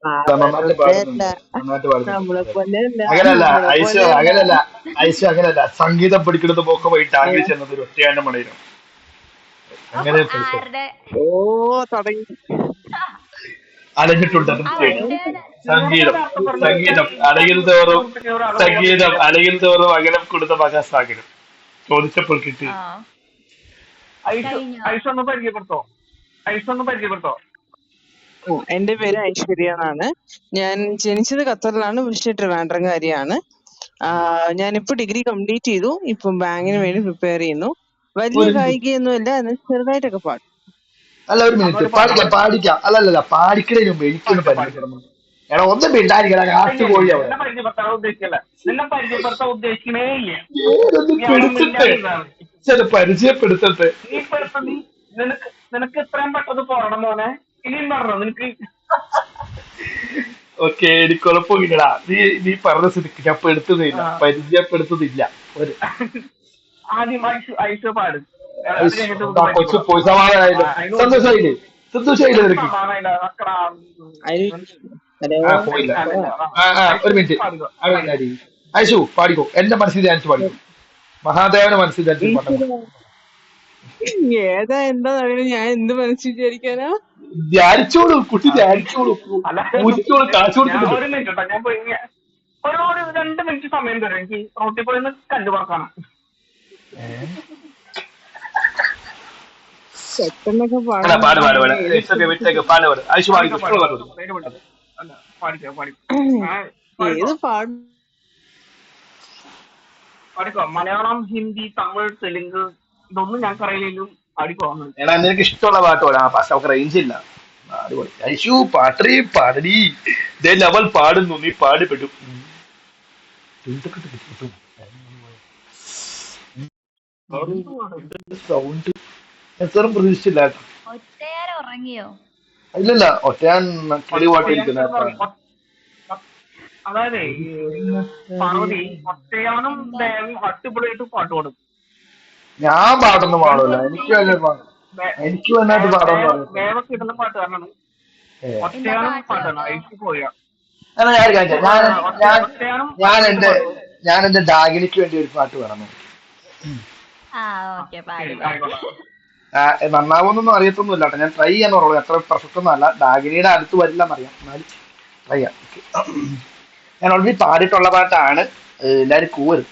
നന്നായിട്ട് വെറുതെ അല്ല. പാടുന്നുണ്ട്, നന്നായിട്ട് പാടുന്നുണ്ട്. നമ്മളെ അതെ. പോലെയല്ല. അങ്ങനല്ല നമ്മളെ ഐശു, പോലെയല്ല. അങ്ങനല്ല ഐശു, അങ്ങനല്ല. സംഗീതം പഠിക്കുന്നത് ഒക്കെ പോയിട്ട് ആഗ്രഹിച്ചെന്നത് ഒരു ഒറ്റയാണ്ട് മണയിലും അങ്ങനെ പഠിച്ചത്. ആരുടെ ഓ, തുടങ്ങി. അലഞ്ഞിട്ടുണ്ട് തീർച്ചയായിട്ടും. അവരുടെ സംഗീതം, നേരത്തെ പറഞ്ഞത് സംഗീതം സംഗീതം അലയിൽ തോറും, സുഹൃത്തുക്കളെ ഒരു അറിവ് സംഗീതം പറഞ്ഞിരിക്കുകയാണ്. അലയിൽ തോറും അകലം കൊടുത്ത മഹാസാഗരം ചോദിച്ചപ്പോൾ കിട്ടി. ആ ഐഷ കഴിഞ്ഞോ? ഐഷ ഒന്ന് പരിചയപ്പെടുത്തോ? ഐഷ ഒന്ന് പരിചയപ്പെടുത്തോ? എന്റെ പേര് ഐശ്വര്യ എന്നാണ്. ഞാൻ ജനിച്ചത് ഖത്തറിലാണ്, പക്ഷേ ട്രിവാൻഡ്രംകാരിയാണ്. ഞാനിപ്പോ ഡിഗ്രി കംപ്ലീറ്റ് ചെയ്തു. ഇപ്പം ബാങ്കിന് വേണ്ടി പ്രിപ്പയർ ചെയ്യുന്നു. വലിയ ഒരു മിനിറ്റ്, ഗായികയൊന്നുമല്ല, എന്നാൽ ചെറുതായിട്ടൊക്കെ പാടും. അല്ല ഒരു മിനിറ്റ്, അതൊരു പാടണം. പാടിക്കാം പാടിക്കാം. അല്ലല്ല, പാടിക്കണതിന് മുമ്പ് എനിക്കൊന്ന് പാടിക്കോ പാടിക്കോ. പരിചയപ്പെടണം. എടാ ഒന്നും മിണ്ടായിരിക്കണ ഇല്ല ഇല്ല കാട്ടുപോയി ഇല്ല, അവിടെ. നിന്നെ പരിചയപ്പെടുത്താൻ ഉദ്ദേശിക്കല്ല. നിന്നെ പരിചയപ്പെടുത്താൻ ഉദ്ദേശിക്കണേ ഇല്ല. ഞാനൊന്ന് നീ അവിടെ പെടുത്തട്ടെ, മിണ്ടാതിരുന്നാണ്. ചില പരിചയപ്പെടുത്തട്ടെ. നീ പെടുത്ത നീ നിനക്ക് നിനക്ക് എത്രയും പെട്ടെന്ന് പോരണം മോനെ. ഇനിയും പറഞ്ഞോ നിനക്ക്. ഓക്കെ, എനിക്ക് കുഴപ്പമില്ലടാ. നീ നീ പറഞ്ഞ സ്ഥിതിക്ക് ഞാൻ പെടുത്തുന്നില്ല, ആ, പരിചയപ്പെടുത്തുന്നില്ല. ഒരു ആദ്യം ഐഷ ഐഷ പാട്. അത് കഴിഞ്ഞിട്ട് നമുക്ക് കൊച്ചു പരിചയപ്പെടാം. പോയി, സമാധാനായില്ലേ? അതിന് മുമ്പ് സന്തോഷായില്ലേ? സന്തോഷായില്ലേ ഒരു നിനക്ക്? സമാധാനം അക്കടാ. ഹലോ. ആ പോയില്ല. ഐഷ ഒരു മിനിറ്റ്. പാടുക ആ പാടുക. മിനിറ്റ്. ഐശു പാടിക്കോ, എന്റെ മനസ്സിൽ ധ്യാനിച്ച് പാടിക്കോ. മഹാദേവന്റെ മനസ്സിൽ ധ്യാനിച്ച് പാട്ടോ. ഈശ്വര, ഏതാ എന്താ അറിയണ, ഞാൻ എന്ത് മനസ്സിൽ വിചാരിക്കാനാ? ധ്യാനിച്ചോളൂ കുട്ടി, ധ്യാനിച്ചോളൂ. അല്ല, പൂജിച്ചോളൂ, കാശ് ഞാൻ കൊടുക്കുന്നുണ്ട്. ഒരു മിനിറ്റ് കേട്ടോ. ഞാൻ പോയി ഒരു 2 മിനിറ്റ് സമയം തരാം എനിക്ക്. റോട്ടിൽ പോയി ഒന്ന് കല്ല് പറക്കണം. പെട്ടെന്നൊക്കെ അല്ല പാട് പാട് പാട്, പാടുന്നുണ്ടെങ്കിൽ ഇറ്റ്സ് ഓക്കേ, വിട്ടേക്ക്, പാട് പാട്. ഐശു പാടിക്കോ പാടിക്കോ, ഇഷ്ടമുള്ള പാടിക്കോ, പാട് പാടിക്കോ. പേര് വിട്ടത്. അല്ല, പാടിക്കോ പാടിക്കോ. ആ, പാടിക്കോ ഏത് പാടും? പാടിക്കോ. മലയാളം, ഹിന്ദി, തമിഴ്, തെലുങ്ക് ഇതൊന്നും ഞങ്ങൾക്ക് അറിയില്ലെങ്കിലും പാടിക്കോ വന്നത്. എടാ നിനക്ക് ഇഷ്ടമുള്ള പാട്ട് പാടാ, പക്ഷെ അവർക്ക് റേഞ്ച് ഇല്ല. അടിപൊളി ഐശു, പാട്ടറി പാടടി. ദേ ലവൽ പാടുന്നു, നീ പാടുപെടും. സൗണ്ട് എത്രയും പ്രതീക്ഷിച്ചില്ല കേട്ടോ. ഒറ്റയാരം ഉറങ്ങിയോ? ഇല്ലല്ല, ഒറ്റയാൻ കിളി പാട്ടിരിക്കുന്ന അതായത് പാർവതി ഒറ്റയാനും എന്താ? ദേവി അടിപൊളിയായിട്ട് പാട്ട് പാടും. ഞാൻ പാട്ടൊന്നും പാടില്ല, എനിക്ക് എന്തൊക്കെയാ? വലിയ എനിക്ക് നന്നായിട്ട് പാടാന്ന് അറിയത്തില്ല. ദേവൊക്കെ ഇടുന്ന പാട്ടുകാരനാണ്. ഏ. എന്താ ഒറ്റയാനും പാട്ട് പാട്ടാണ്. പാടുവോ? ഐഷു പോയ എന്നാ ഞാൻ ഒരു കാര്യം ചെയ്യാം. ഞാൻ ഒറ്റയാനും ഞാൻ അടിപൊളിയായിട്ട് എന്റെ പാടും. ഞാൻ എന്റെ ഡാഗിനിക്ക് വേണ്ടി ഒരു പാട്ട് വേണം. ആ ആ, ഓക്കെ, ശരി, പാടി പാടി. ആയിക്കോട്ടെ. നന്നാവുന്നൊന്നും അറിയത്തൊന്നുമില്ല കേട്ടോ, ഞാൻ ട്രൈ ചെയ്യാൻ പറയുള്ളൂ. എത്ര പെർഫെക്റ്റ് ഒന്നും അല്ല, ഡാഗിനിയുടെ അടുത്ത് വരില്ല എന്നറിയാം, എന്നാലും ട്രൈ ചെയ്യാം. Okay. ഞാൻ ഓൾറെഡി പാടിയിട്ടുള്ള പാട്ടാണ്, എല്ലാരും കൂവരും.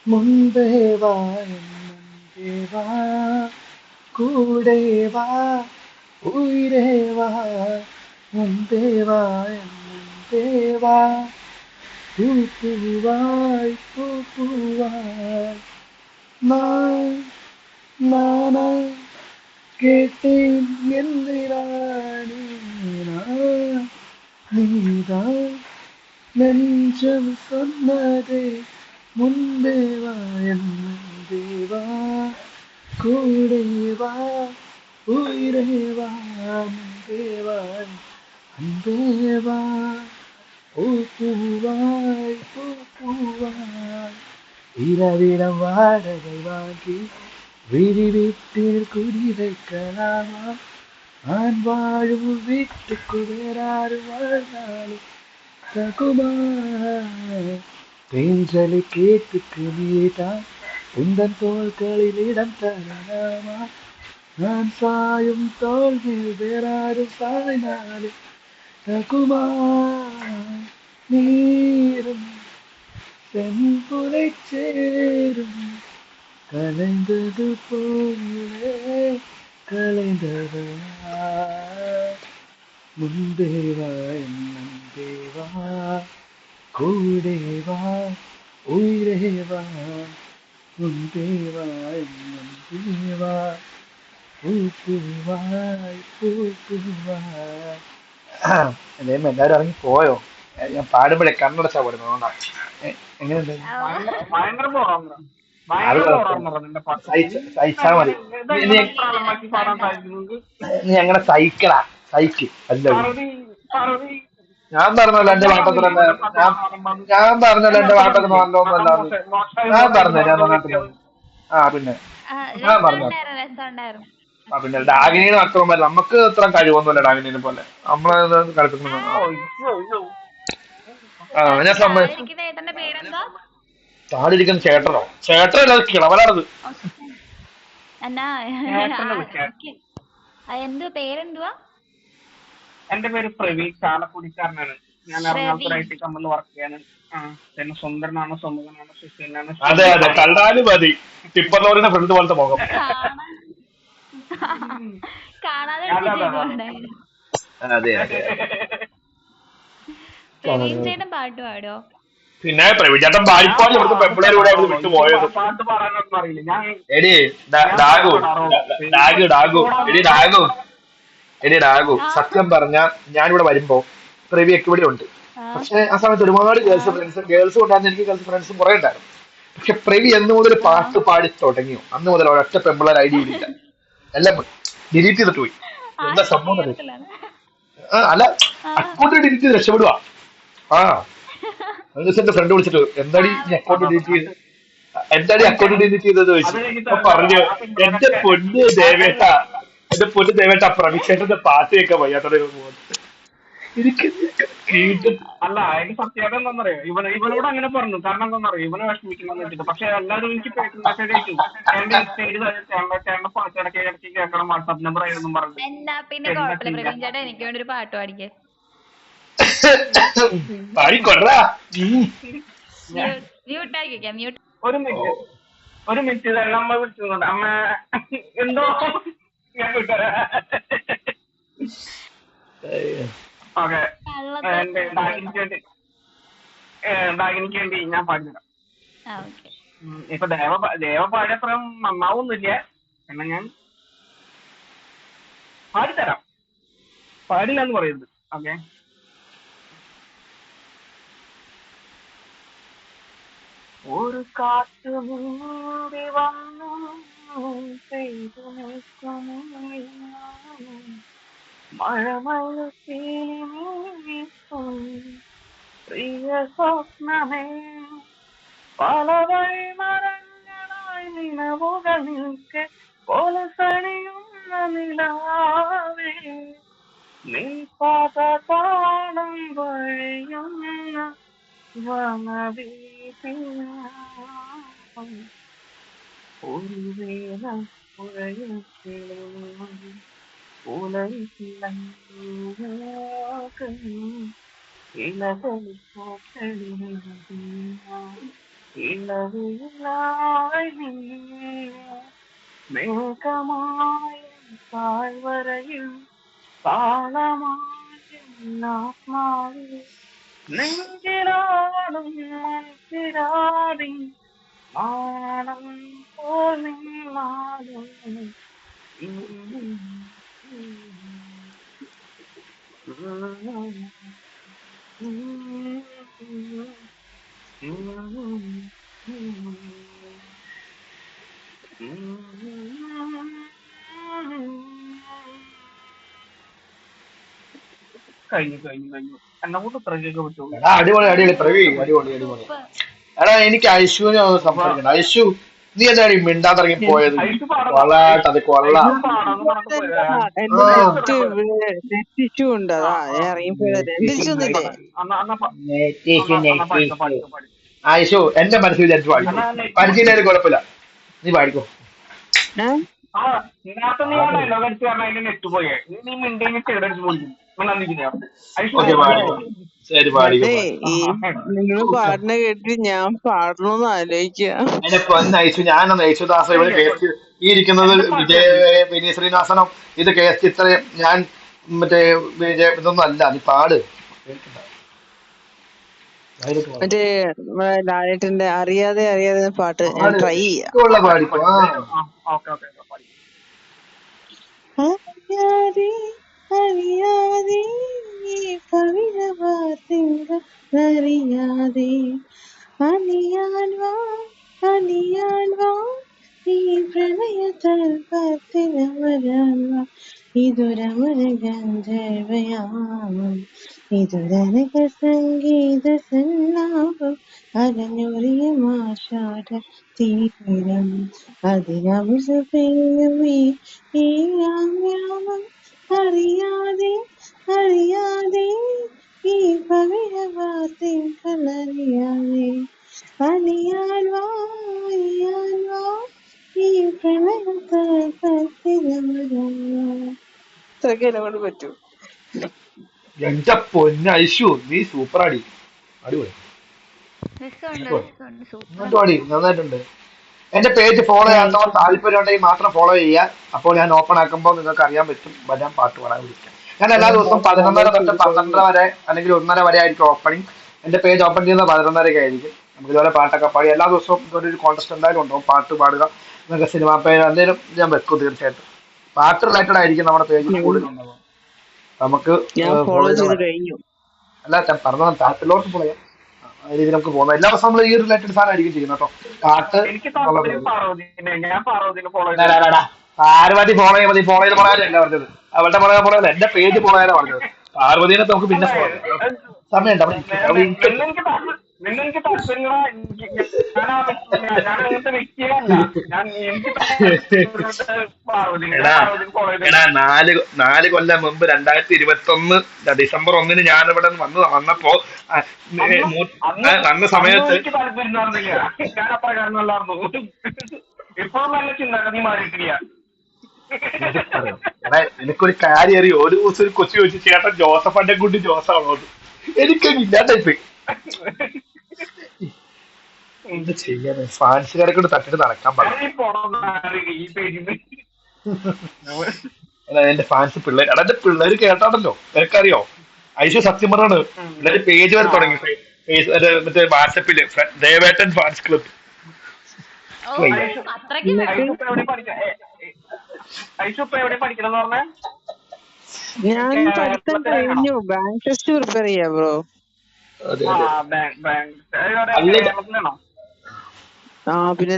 മുൻപേ വാ എൻ മുൻപേ വാ, കൂടെ വാ ഉയരേ വാ, മുൻപേ വാ എൻ മുൻപേ വാ, പൂവായി പൂവായി നാൻ നാനായി കേട്ടേൻ എന്തിനാണ് நான் நீதான் நெஞ்சம் சொன்னதே முன்பே வா என் முன்பே வா, கூடே வா உயிரே வா, முன்பே வா அன்பே வா, பூவாய் பூவாய் இரவிடம் வாடகை வாங்கி விழி வீட்டில் குடி வைக்கலாமா, நான் வாழும் வீட்டுக்கு வேறாறு வாழ்ந்தாலும் தகுமா, பெஞ்சலி கேட்டுக்கு நீதான் உந்தன் தோள்களில் இடம் தரலாமா, நான் சாயும் தோல்வியில் வேறாறு சாய்ந்தாலும் தகுமா, நீரும் செம்புரை சேரும் கலைந்தது போலே கலைந்தது முன்பே வா என் முன்பே வா, கூடே வா உயிரே வா, முன்பே வா என் முன்பே வா, പൂവായി പൂവായി. എന്തേലും എല്ലാവരും ഇറങ്ങി പോയോ? ഞാൻ പാടുമ്പോഴേ കണ്ണടച്ചാ പാടുന്നത്, അതുകൊണ്ടാ. എങ്ങനെയുണ്ട്? ഭയങ്കര ഭയങ്കര ബോറാണ്. അത് ഭയങ്കര കുഴപ്പമില്ല, ബോറാണ് നിന്റെ പാട്ട്. സഹിച്ചാ മതി. നീ ഇതെങ്ങനെ പ്രാണമാക്കി പാടാൻ സാധിക്കുമെങ്കിൽ നീ അങ്ങനെ സഹിക്കടാ, സഹിക്ക് അല്ല. പാർവതി പാർവതി ഞാൻ പറഞ്ഞല്ലോ എന്റെ പാട്ടത്തിന് തന്നെ, ഞാൻ പറഞ്ഞല്ലോ എന്റെ പാട്ടത്തിന് നല്ലോന്നല്ലാന്ന്. ഞാൻ പറഞ്ഞു ഞാൻ നന്നായിട്ട് പറഞ്ഞു. ആ പിന്നെ ആ, ഞാൻ പറഞ്ഞു. രസമുണ്ടായിരുന്നു, രസമുണ്ടായിരുന്നു. പിന്നെ ഡാഗിനിയുടെ മക്കളും നമുക്ക് അത്ര കഴിവൊന്നുമില്ല ഡാഗിനിനെ പോലെ നമ്മളത് കളിപ്പിക്കുന്നത്. ഞാൻ സമ്മതിച്ചു. താഴെയിരിക്കുന്ന ഏട്ടന്റെ പേരെന്താ? താടിരിക്കുന്ന ചേട്ടനോ? ചേട്ടനല്ല, അത് കിളവനാണത്. എന്നാ ചേട്ടനെ എന്തുവാ പേരെന്തുവാ? എന്റെ പേര് പ്രവീൺ, ചാലക്കുടിക്കാരനാണ്. ഞാൻ എറണാകുളത്ത് പ്രവീൺ. IT കമ്പനിയിൽ വർക്ക് ചെയ്യാണ്. പിന്നെ സുന്ദരനാണ്, സുമുഖനാണ്, സുശീലനാണ്. അതെ അതെ, കണ്ടാലും മതി. ടിപ്പർ ഫ്രണ്ട് പോലത്തെ മുഖം. കാണാതെ അതെ അതെ. പ്രവീൺ ചേട്ടൻ പാട്ട് പാടോ? പിന്നെ പ്രവീൺ ചേട്ടൻ പാടിപ്പാടി ഇവിടുത്തെ പെമ്പിളേർ കൂടെ അവിടെ വിട്ടുപോയത്. പാട്ട് പാടാനൊന്നും അറിയില്ല ഞാൻ. എടി ഡാഗു ഡാഗു ഡാഗു എടി ഡാഗു എടി ഡാഗു സത്യം പറഞ്ഞ ഞാനിവിടെ വരുമ്പോ പ്രവിയൊക്കെ ഇവിടെ ഉണ്ട്. പക്ഷെ ആ സമയത്ത് ഒരുപാട് ഗേൾസ് ഉണ്ടായിരുന്നു. എനിക്ക് ഗേൾസ് ഫ്രണ്ട്സും കുറെ ഉണ്ടായിരുന്നു. പക്ഷെ പ്രവി എന്ന് മുതൽ പാട്ട് പാടി തുടങ്ങിയോ അന്ന് മുതൽ ഒരൊറ്റ പെമ്പിളർ ഐഡിയ ഇല്ല. എല്ലാം ഡിലീറ്റ് ചെയ്തിട്ട് പോയി. എന്താ സംഭവം അല്ല, അക്കൗണ്ട് ഡിലീറ്റ് ചെയ്ത് രക്ഷപ്പെടുവാ. ഒരു ദിവസം എന്റെ ഫ്രണ്ട് വിളിച്ചിട്ട് എന്താടി അക്കൗണ്ട് ഡിലീറ്റ് ചെയ്ത് എന്താടി അക്കൗണ്ട് ഡിലീറ്റ് ചെയ്തത് ചോദിച്ചു. പറഞ്ഞു എന്റെ പൊന്ന് ദേവേട്ട പ്രവിക്ഷേട്ടന്റെ പാട്ട് കേൾക്കാൻ വയ്യാത്തത്. എനിക്ക് അല്ല, അതിന് സത്യമായിട്ട് എന്താണെന്നറിയോ, ഇവനോട് അങ്ങനെ പറഞ്ഞു. കാരണം എന്താണെന്നറിയോ, ഇവനെ വിഷമിക്കണമെന്ന് വെച്ചിട്ട്. പക്ഷെ എല്ലാവരും എനിക്ക് മെസ്സേജ് അയച്ചു, എന്റെ ചേട്ടന്റെ പാട്ട് ഇടയ്ക്ക് കേൾക്കണം, വാട്സാപ്പ് നമ്പർ ആയിരുന്നു പറഞ്ഞു. എന്നാ പിന്നെ കുഴപ്പമില്ല പ്രവീൺ ചേട്ടാ, എനിക്ക് വേണ്ടി ഒരു പാട്ട് പാടിക്കേ. പാടിക്കൊടാ. മ്യൂട്ടാക്കിക്കാം, മ്യൂട്ട്. ഒരു മിനിറ്റ് അമ്മ വിളിച്ചുകൊണ്ട്. അമ്മ എന്തോ ഞാൻ വിട്ടരാ. ഓക്കെ, ഡാഗിനിക്ക് വേണ്ടി ഞാൻ പാടിത്തരാം. ഇപ്പൊ ദേവ പാടിയത്ര നന്നാവൊന്നുമില്ല, എന്നാ ഞാൻ പാടിത്തരാം. പാടില്ല എന്ന് പറയുന്നത്. ഓക്കെ, ഒരു കാറ്റ് മൂടി വന്നു പെയ്തു നിൽക്കുന്നു, മഴമഴ പ്രിയ സ്വപ്നമേ, പല വഴി മരങ്ങളായി നിലവുകൾ നിൽക്കെ പോലെ സണിയുന്ന നിലാവേ, നീ പാത കാണും വഴിയുന്ന ഒരു വേല പുഴയിൽ മേഘമായി താഴ്വരയിൽ താളമായി ആത്മാവിൽ നെഞ്ചിലാടും മൺതിരാടി നാണം പോൽ നിന്നാടും കഴിഞ്ഞു എന്നെ കൊണ്ട് ഇത്രയൊക്കെ പറ്റുള്ളൂ. അടിപൊളി അടിപൊളി പ്രവി, അടിപൊളി അടിപൊളി. എടാ എനിക്ക് ഐശുവിനെ ഒന്ന് സംസാരിക്കണം. ഐശു, നീ എന്താണ് ഈ മിണ്ടാതിറങ്ങി പോയത്? കൊള്ളാട്ടത് കൊള്ളാം. നെറ്റ് ഇഷ്യൂ ഉണ്ട്, അതാ ഞാൻ ഇറങ്ങിപ്പോയത്. തിരിച്ചൊന്നില്ലേ ഐശു എന്റെ മനസ്സിൽ വിചാരിച്ചു പാടിക്കോ, പരിചയം കുഴപ്പമില്ല, നീ പാടിക്കോ. ഇതിനകത്ത് നീ ഡയലോഗ് അടിച്ച് പറഞ്ഞ അതിന്റെ നെറ്റ് പോയേ, നീ മിണ്ടേന്ന് ചെറുതടിച്ച് പോയിരിക്കും. നിങ്ങള് പാടുന്ന കേട്ടിട്ട് ഞാൻ പാടണോന്ന് ആലോചിക്കുക. ഐശു ഞാനൊന്ന് യേശുദാസ ഇവിടെ ഈ ഇരിക്കുന്നത് വിനീത് ശ്രീനിവാസനം, ഇത് കേസ് ഇത്രയും ഞാൻ മറ്റേ ഇതൊന്നും അല്ല, നീ പാട്. മറ്റേ ലാലേട്ടന്റെ അറിയാതെ അറിയാതെ പാട്ട് ഞാൻ ട്രൈ ചെയ്യാം. അറിയാതെ അറിയാതെ അണിയാൻ വാ ഈ പ്രണയ തൽപ്പത്തിനവരാൻ വാ, ഇതുരമര ഗന്ധർവയാമം ഇതുരനക സംഗീത സന്നാഹം അരഞ്ഞൊറിയ മാഷാഢ തീരം അതിരമുസ പെയ്യുമേ ഈ രാമ്യാമം അറിയാതെ അറിയാതെ ഈ പവിഴവാസിൻ കളറിയാതെ അലിയാൻ വാ അലിയാൻ വാ ഈ പ്രണയത്തിലമരാ കൊണ്ട് പറ്റൂ. എന്റെ പൊന്ന ഐശു നീ സൂപ്പർ അടി അടിപൊളി രസമുണ്ട് നന്നായിട്ട് രസമുണ്ട് സൂപ്പർ. നന്നായിട്ട് അടി നന്നായിട്ടുണ്ട്. എന്റെ പേജ് ഫോളോ ചെയ്യാത്തവർ താല്പര്യം ഉണ്ടെങ്കിൽ മാത്രം ഫോളോ ചെയ്യുക. അപ്പോൾ ഞാൻ ഓപ്പൺ ആക്കുമ്പോൾ നിങ്ങൾക്ക് അറിയാൻ പറ്റും വരാൻ പാട്ട് പാടാൻ വിളിക്കാം. ഞാൻ എല്ലാ ദിവസവും 11:30 തൊട്ട് 12:30 വരെ അല്ലെങ്കിൽ 1:30 വരെ ആയിരിക്കും ഓപ്പണിംഗ്. എന്റെ പേജ് ഓപ്പൺ ചെയ്യുന്നത് 11:30 ആയിരിക്കും. നമുക്ക് ഇതുപോലെ പാട്ടൊക്കെ പാടി എല്ലാ ദിവസവും ഇതുപോലെ ഒരു കോൺടെസ്റ്റ് എന്തായാലും ഉണ്ടാവും. പാട്ട് പാടുക നിങ്ങൾക്ക് സിനിമാ പേജ് എന്തെങ്കിലും ഞാൻ വെക്കും തീർച്ചയായിട്ടും. പാട്ട് റിലേറ്റഡ് ആയിരിക്കും നമ്മുടെ പേജിൽ കൂടുതൽ ഉണ്ടാവുക. നമുക്ക് ഞാൻ ഫോളോ ഫോളോ ചെയ്ത് ചെയ്ത് കഴിഞ്ഞു. അല്ല ഞാൻ പറഞ്ഞ താല്പര്യമുള്ളവർക്ക് ഫോളോ ചെയ്യാം. ആ രീതിയിൽ നമുക്ക് പോകുന്നത് എല്ലാ ദിവസവും നമ്മൾ ഈ റിലേറ്റഡ് സാധനമായിരിക്കും ചെയ്യുന്നത് കേട്ടോ. പാട്ട് എനിക്ക് ഉള്ള താല്പര്യം പാർവതിനെ. ഞാൻ പാർവതിനെ ഫോളോ ഡാ, ഡാ, ഡാ, ഡാ. പാർവതി ഫോളോ ചെയ്യാൻ മതി. ഫോളോ ചെയ്ത് പറയാനല്ല പറഞ്ഞത്. അവളുടെ പുറകെ ഫോളോ എന്റെ പേജ് ഫോളോ ചെയ്യാനാണ് പറഞ്ഞത്. പാർവതിനെ നമുക്ക് പിന്നെ ഫോളോ ചെയ്യാം. സമയമുണ്ട് അവിടെ ഇരിക്ക്. അവിടെ ഇരിക്ക്. നിന്നെനിക്ക് താല്പര്യങ്ങളാ. ഞാൻ അങ്ങനത്തെ വ്യക്തിയല്ല. ഞാൻ എനിക്ക് പാർവതിനെ എടാ ഫോളോ ചെയ്ത് എടാ 4 കൊല്ലം മുമ്പ് 2021 ഡിസംബർ 1 ഞാൻ ഇവിടെ വന്നപ്പോ വന്ന സമയത്ത് എനിക്ക് താല്പര്യം നടന്നില്ല. ഞാൻ അപ്രകാരമല്ലായിരുന്നു. ഇപ്പോഴും നല്ല ചിന്താഗതി മാറിയിട്ടില്ല. അറിയാം. എടാ എനിക്കൊരു കാര്യം അറിയോ, ഒരു ദിവസം ഒരു കൊച്ചു ചോദിച്ചു ചേട്ടൻ ജോസഫ് അന്റെ കുട്ടി ജോസാണോ? എനിക്കൊന്നും ഇല്ലാണ്ടായിപ്പോയി. എന്ത് ചെയ്യാന്, ഫാൻസുകാരെ കൊണ്ട് തട്ടിട്ട് നടക്കാൻ പാടില്ല. ഈ പേജിന് എടാ എന്റെ ഫാൻസ് പിള്ളേർ, എടാ എന്റെ പിള്ളേര് കേട്ടാണല്ലോ നിനക്കറിയോ. ഐശു സത്യം പറഞ്ഞാണ് പിള്ളേര് പേജ് വരെ തുടങ്ങി. മറ്റേ വാട്സപ്പില് ദേവേട്ടൻ ഫാൻസ് ക്ലബ്. ഓ അത്രയ്ക്ക് ഐശുപ്പ എവിടെ പഠിക്കണം പറഞ്ഞേ? ഞാൻ പഠിത്തം കഴിഞ്ഞു. ബാങ്ക് ടെസ്റ്റ് പ്രിപ്പയർ ചെയ്യാ ബ്രോ. അതെ ആ അതെ. കേരളത്തിലാണോ? ആ പിന്നെ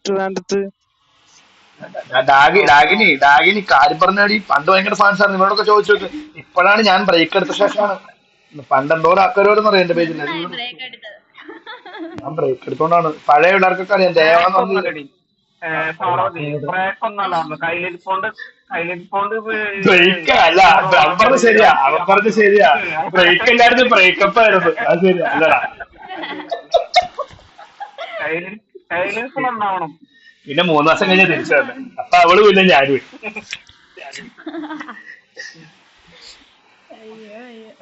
ട്രിവാൻഡ്രത്ത്. ഡാഗിനി കാര്യം പറഞ്ഞാടി പണ്ട് ഭയങ്കര ഫാൻസ് ആണ്. നിങ്ങളോടൊക്കെ ചോദിച്ചു നോക്ക്. ഇപ്പോഴാണ് ഞാൻ ബ്രേക്ക് എടുത്ത ശേഷമാണ്. പണ്ടെന്തോരം ആൾക്കാരോടെന്ന് അറിയാം എന്റെ പേജിൽ. ബ്രേക്ക് എടുത്തത്. ഞാൻ ബ്രേക്ക് എടുത്തോണ്ടാണ്. പഴയ പിള്ളേർക്കൊക്കെ അറിയാം. ദേവാന്ന് പറഞ്ഞ പാർവതി ബ്രേക്കൊന്നല്ലായിരുന്നു. കയ്യിലിരിപ്പോണ്ട് ബ്രേക്ക് അല്ല, അവൻ പറഞ്ഞ ശരിയാ. ബ്രേക്ക് അല്ലായിരുന്നു, ബ്രേക്കപ്പ് ആയിരുന്നു. അത് ശരിയാ അല്ലടാ. കയ്യിലിരിപ്പ് നന്നാവണം. പിന്നെ 3 മാസം കഴിഞ്ഞാൽ തിരിച്ചു തന്നെ. അപ്പൊ അവളും ഇല്ല ഞാനും.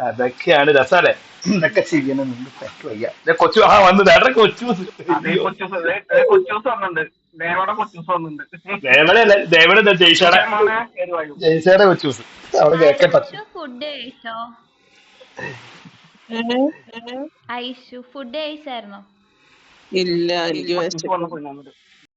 അതൊക്കെയാണ് രസല്ലേ. ഇതൊക്കെ ചെയ്യണം. വയ്യ കൊച്ചു വന്നു നേരെ കൊച്ചു കൊച്ചൂസ് വന്നിട്ടുണ്ട്. ദേവയുടെ കൊച്ചൂസ് വന്നിട്ടുണ്ട്. ദേവയുടെ ജയ്സയുടെ കൊച്ചൂസ് അവിടെ കേക്കട്ടെ. ഫുഡ് കഴിച്ചോ? ഐഷു ഫുഡ് കഴിച്ചായിരുന്നോ? ഇല്ല എനിക്ക് കൊച്ചൂസ് വന്നപ്പോ